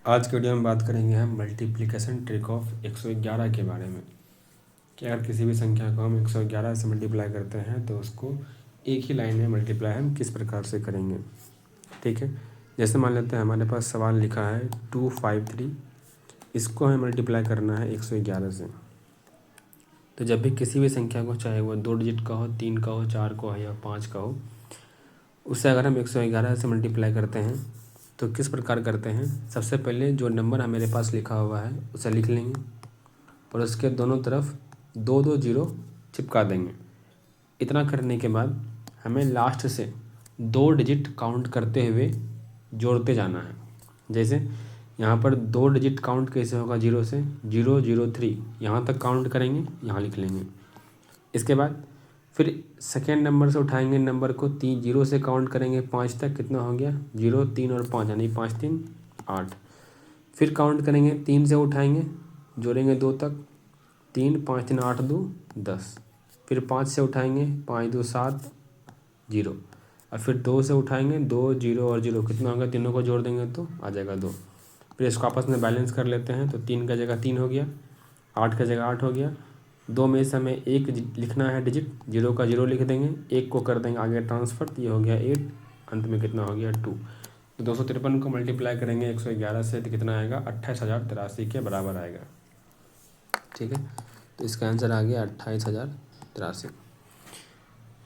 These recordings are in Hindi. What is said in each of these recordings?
आज के वीडियो में बात करेंगे हम मल्टीप्लिकेशन ट्रिक ऑफ 111 के बारे में कि अगर किसी भी संख्या को हम 111 से मल्टीप्लाई करते हैं तो उसको एक ही लाइन में मल्टीप्लाई हम किस प्रकार से करेंगे। ठीक है, जैसे मान लेते हैं हमारे पास सवाल लिखा है 253, इसको हमें मल्टीप्लाई करना है 111 से। तो जब भी किसी भी संख्या को, चाहे वो 2 डिजिट का हो, 3 का हो, 4 का हो या 5 का हो, उससे अगर हम 111 से मल्टीप्लाई करते हैं तो किस प्रकार करते हैं। सबसे पहले जो नंबर मेरे पास लिखा हुआ है उसे लिख लेंगे और उसके दोनों तरफ 2 जीरो चिपका देंगे। इतना करने के बाद हमें लास्ट से 2 डिजिट काउंट करते हुए जोड़ते जाना है। जैसे यहाँ पर 2 डिजिट काउंट कैसे होगा, 0 से 003 यहाँ तक काउंट करेंगे, यहाँ लिख लेंगे। इसके बाद फिर सेकेंड नंबर से उठाएंगे नंबर को, 0 से काउंट करेंगे 5 तक, कितना हो गया 0 3 और 5 यानी 5 3 8। फिर काउंट करेंगे 3 से उठाएंगे, जोड़ेंगे 2 तक, 3 5 3 8 2 10। फिर 5 से उठाएंगे 5 2 7 0। और फिर 2 से उठाएंगे 2 0 और 0, कितना होगा, तीनों को जोड़ देंगे तो आ जाएगा 2। फिर इसको आपस में बैलेंस कर लेते हैं तो 3 का जगह 3 हो गया, 8 का जगह 8 हो गया। 2 में से हमें 1 लिखना है डिजिट, 0 का 0 लिख देंगे, 1 को कर देंगे आगे ट्रांसफ़र, तो ये हो गया 8, अंत में कितना हो गया 2। तो 253 को मल्टीप्लाई करेंगे 111 से तो कितना आएगा, 28,083 के बराबर आएगा। ठीक है, तो इसका आंसर आ गया 28,083।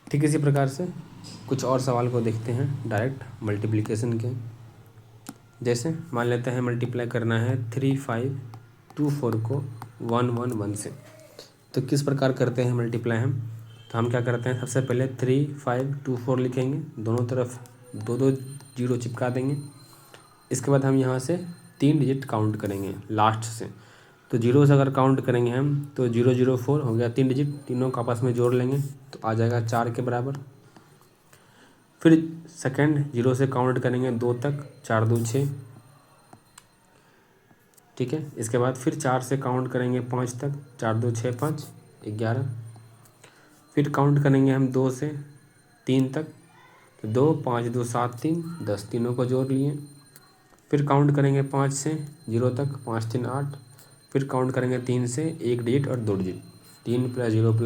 ठीक इसी प्रकार से कुछ और सवाल को देखते हैं डायरेक्ट मल्टीप्लिकेशन के। जैसे मान लेते हैं मल्टीप्लाई करना है 3524 को 111 से, तो किस प्रकार करते हैं मल्टीप्लाई हम। तो हम क्या करते हैं, सबसे पहले 3524 लिखेंगे, दोनों तरफ 2 जीरो चिपका देंगे। इसके बाद हम यहाँ से 3 डिजिट काउंट करेंगे लास्ट से। तो 0 से अगर काउंट करेंगे हम तो 004 हो गया 3 डिजिट, तीनों को आपस में जोड़ लेंगे तो आ जाएगा 4 के बराबर। फिर सेकंड 0 से काउंट करेंगे 2 तक, 4 2 6। ठीक है, इसके बाद फिर 4 से काउंट करेंगे 5 तक, 4 2 6 5 11। फिर काउंट करेंगे हम 2 से 3 तक, तो 2 5 2 7 3 10, तीनों को जोड़ लिए। फिर काउंट करेंगे 5 से 0 तक, 5 3 8। फिर काउंट करेंगे 3 से 1 डिजिट और 2 डिजिट, 3 +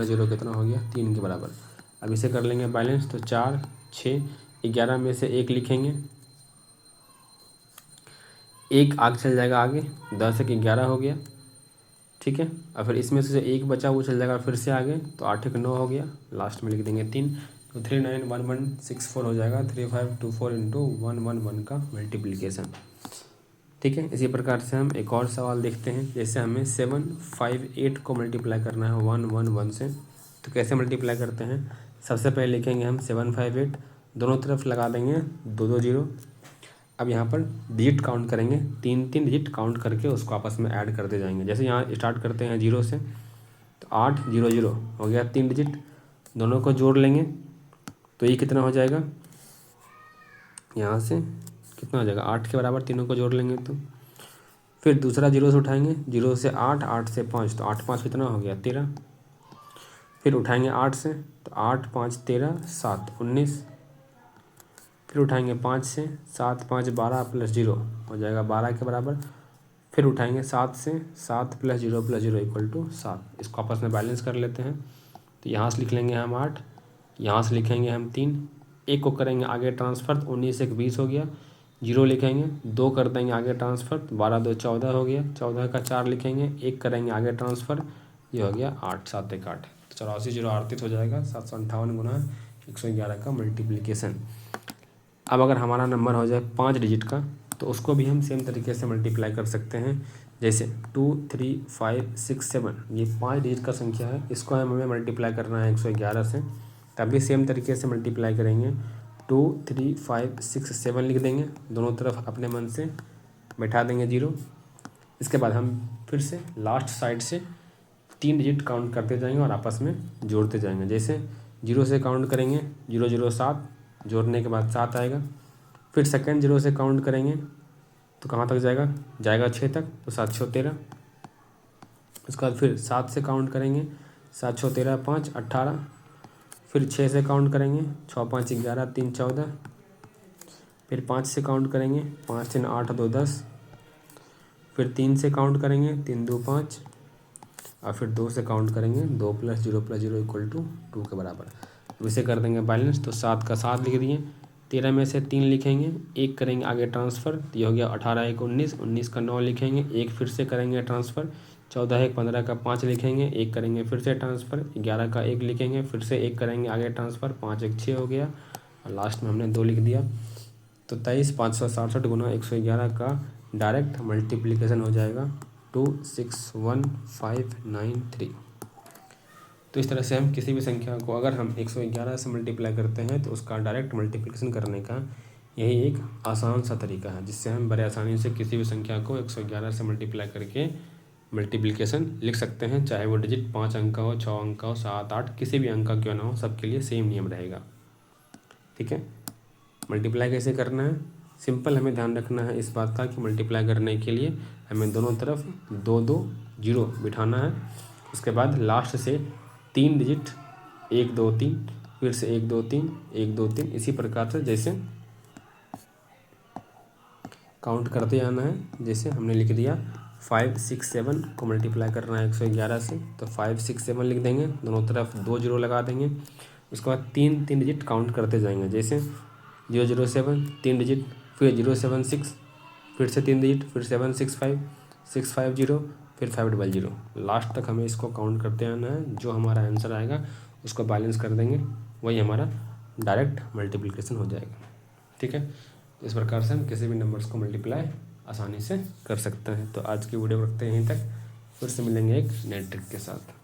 0 कितना हो गया 3 के बराबर। अब इसे कर लेंगे बैलेंस, तो 4 6 11 में से 1 लिखेंगे, 1 आगे चल जाएगा आगे, 10 1 11 हो गया। ठीक है, और फिर इसमें से जो 1 बचा वो चल जाएगा फिर से आगे, तो 8 1 9 हो गया, लास्ट में लिख देंगे 3। तो 391164 हो जाएगा 3524 इंटू 111 का मल्टीप्लिकेशन। ठीक है, इसी प्रकार से हम एक और सवाल देखते हैं। जैसे हमें 758 को मल्टीप्लाई करना है 111 से, तो कैसे मल्टीप्लाई करते हैं। सबसे पहले लिखेंगे हम 758, दोनों तरफ लगा देंगे 2 जीरो। अब यहाँ पर डिजिट काउंट करेंगे, 3 डिजिट काउंट करके उसको आपस में ऐड करते जाएंगे। जैसे यहाँ स्टार्ट करते हैं 0 से, तो 8 0 0 हो गया 3 डिजिट, दोनों को जोड़ लेंगे तो ये कितना हो जाएगा, यहाँ से कितना हो जाएगा 8 के बराबर, तीनों को जोड़ लेंगे तो। फिर दूसरा 0 से उठाएंगे, 0 से 8 8 से 5, तो 8 5 कितना हो गया 13। फिर उठाएंगे 8 से, तो 8 5 13 7 19। फिर उठाएंगे 5 से, 7 5 12 + 0 हो जाएगा 12 के बराबर। फिर उठाएंगे 7 से, 7 + 0 + 0 = 7। इसको आपस में बैलेंस कर लेते हैं, तो यहाँ से लिख लेंगे हम 8, यहाँ से लिखेंगे हम 3, 1 को करेंगे आगे ट्रांसफ़र, 19 1 20 हो गया। 0 लिखेंगे, 2 कर देंगे आगे ट्रांसफ़र, 12 2 14 हो गया, 14 का 4 लिखेंगे, 1 करेंगे आगे ट्रांसफ़र, ये हो गया 8 7 1 8। तो 84 0 38 हो जाएगा 758 गुना 111 का मल्टीप्लिकेशन। अब अगर हमारा नंबर हो जाए 5 डिजिट का, तो उसको भी हम सेम तरीके से मल्टीप्लाई कर सकते हैं। जैसे 2 3 5 6 7, ये 5 डिजिट का संख्या है, इसको हमें मल्टीप्लाई करना है 111 से। तभी सेम तरीके से मल्टीप्लाई करेंगे, 2 3 5 6 7 लिख देंगे, दोनों तरफ अपने मन से बैठा देंगे 0। इसके बाद हम फिर से लास्ट साइड से 3 डिजिट काउंट करते जाएंगे और आपस में जोड़ते जाएंगे। जैसे 0 से काउंट करेंगे 0 0 7, जोड़ने के बाद 7 आएगा। फिर सेकंड 0 से काउंट करेंगे तो कहाँ तक जाएगा 6 तक, तो 7 6 13। उसके बाद फिर 7 से काउंट करेंगे, 7 6 13 5 18। फिर 6 से काउंट करेंगे, 6 5 11 3 14। फिर 5 से काउंट करेंगे, 5 3 8 2 10। फिर 3 से काउंट करेंगे, 3 2 5, और फिर 2 से काउंट करेंगे, 2 + 0 + 0 = 2 के बराबर। अब इसे कर देंगे बैलेंस, तो 7 का 7 लिख दिए, 13 में से 3 लिखेंगे, 1 करेंगे आगे ट्रांसफ़र, तो ये हो गया 18 1 19, 19 का 9 लिखेंगे, 1 फिर से करेंगे ट्रांसफ़र, 14 1 15 का 5 लिखेंगे, 1 करेंगे फिर से ट्रांसफ़र, 11 का 1 लिखेंगे, फिर से 1 करेंगे आगे ट्रांसफ़र, 5 1 6 हो गया, और लास्ट में हमने 2 लिख दिया। तो 23 567 गुना 111 का डायरेक्ट मल्टीप्लिकेशन हो जाएगा 261593। तो इस तरह से हम किसी भी संख्या को अगर हम 111 से मल्टीप्लाई करते हैं तो उसका डायरेक्ट मल्टीप्लिकेशन करने का यही एक आसान सा तरीका है, जिससे हम बड़े आसानी से किसी भी संख्या को 111 से मल्टीप्लाई करके मल्टीप्लिकेशन लिख सकते हैं, चाहे वो डिजिट 5 अंक का हो, 6 अंक का हो, 7 8 किसी भी अंक का क्यों ना हो, सबके लिए सेम नियम रहेगा। ठीक है, मल्टीप्लाई कैसे करना है, सिंपल हमें ध्यान रखना है इस बात का कि मल्टीप्लाई करने के लिए हमें दोनों तरफ 2 2 0 बिठाना है। उसके बाद लास्ट से 3 डिजिट 1 2 3, फिर से 1 2 3 1 2 3, इसी प्रकार से जैसे काउंट करते आना है। जैसे हमने लिख दिया 5 6 7 को मल्टीप्लाई करना है 111 से, तो 5 6 7 लिख देंगे, दोनों तरफ 2 0 लगा देंगे। उसके बाद 3 3 डिजिट काउंट करते जाएंगे, जैसे 007 3 डिजिट, फिर 076, फिर से 3 डिजिट, फिर 765 650, फिर 500। लास्ट तक हमें इसको काउंट करते आना है, जो हमारा आंसर आएगा उसको बैलेंस कर देंगे, वही हमारा डायरेक्ट मल्टीप्लिकेशन हो जाएगा। ठीक है, इस प्रकार से हम किसी भी नंबर्स को मल्टीप्लाई आसानी से कर सकते हैं। तो आज की वीडियो रखते हैं यहीं तक, फिर से मिलेंगे एक नए ट्रिक के साथ।